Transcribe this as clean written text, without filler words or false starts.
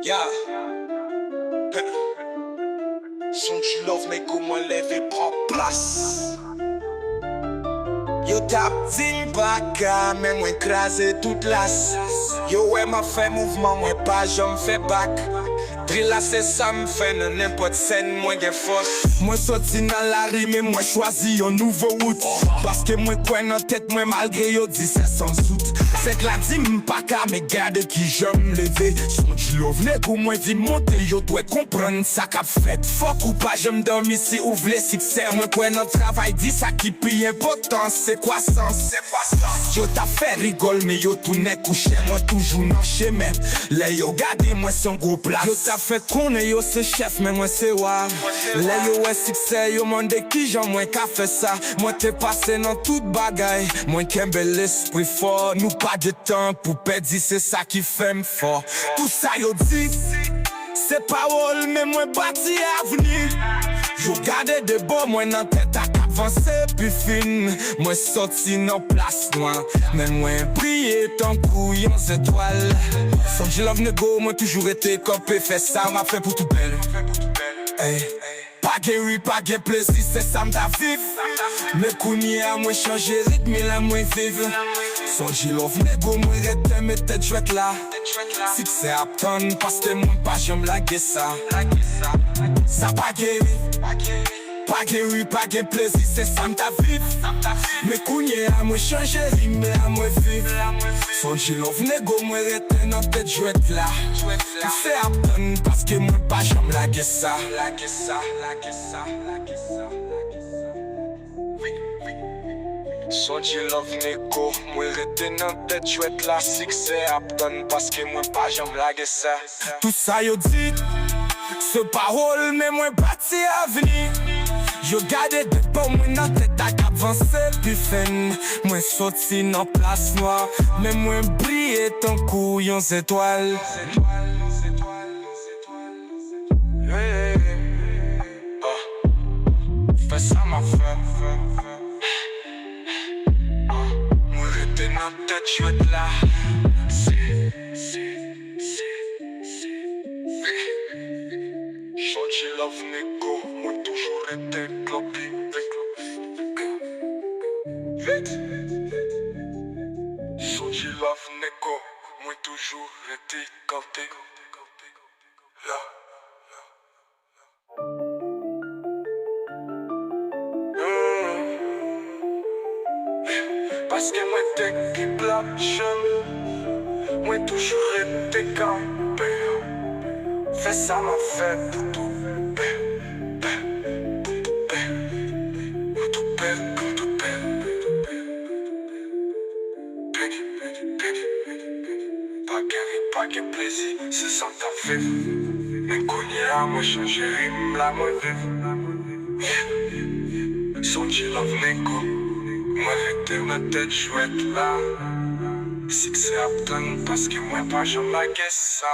Yeah. Son tu love mais comment lever prend place. Yo tap din baka, men mwen krasé toute las. Yo ouais m'a fait mouvement, mwen pas jom fait back. Drilla c'est ça m'fait nan n'importe scène, mwen gen force. Mwen sorti nan la rue, mais mwen choisi yon nouveau route. Parce que mwen kwen nan tête mwen malgré yo dit c'est sans doute. C'est que la di m'paka, mais garde qui j'aime lever. Son tu love ne pour moi vi monter, yo doit comprendre ça qu'a fait. Fuck ou pas, j'aime dormir si ou vle succès. Mwen kwen nan travail dit ça qui plus important, c'est quoi sens? Yo t'a fait rigole, mais yo tout n'est couché, moi toujours nan chemin. Les yo gade moi son gros place. Yo t'a fait connaître yo c'est chef, mais moi c'est wave. Les yo ouais succès, yo monde qui j'en moi qu'a fait ça. Moi t'es passé dans toute bagaille. Moi qu'aime l'esprit fort, nous pas de temps pour perdre, c'est ça qui fait fort. Tout ça yo dit, c'est parole, mais moi bâti avenir. Yo gade de beau, moi nan tête à avancer puis fin. Moi sorti nan place noire, mais moi prier tant couillon étoile. Son je love nego, moi toujours été campé, fait ça m'a fait pour tout belle. Hey. Pas guéri, pas gué plaisir, c'est ça m'ta vif. Mais kouni a moi changer rythme, la moi vive. Son je love nego, moi rete mes têtes jouette là. Si c'est apton, parce que moi pas j'aime la ça. Ça pas guéri. Pas guéri, pas gué plaisir, c'est ça m'ta vif. Mais kouni a moi changer rythme, la moi vive. Son je love nego, moi rete nan tête jouette là. C'est apton, parce que moi pas j'aime la ça. Son je love nego, moi rete nan tête jouette là. Succès apton, parce que moi pas j'aime la ça. Tout ça yo dit, ce parole, mais moi bâti avenir. Yo gade de bon moi nan tête à avancer puis fin. Moi sorti nan place noire, mais moi briller tant couillon étoile. Fais ça ma femme. Moi rete nan tête jouette là. Son je love nego, moi toujours été clopi. Son je love nego, moi toujours été campé. Parce que moi t'es qui blanche, moi toujours été campé. Fais ça m'a fait pour tout. Pas de plaisir, c'est ça ta vie. Mais connais à moi changer rythme, la moi vive. Son je love nego, moi rete ma tête chouette là. Si c'est apton, parce que moi pas j'aime la ça.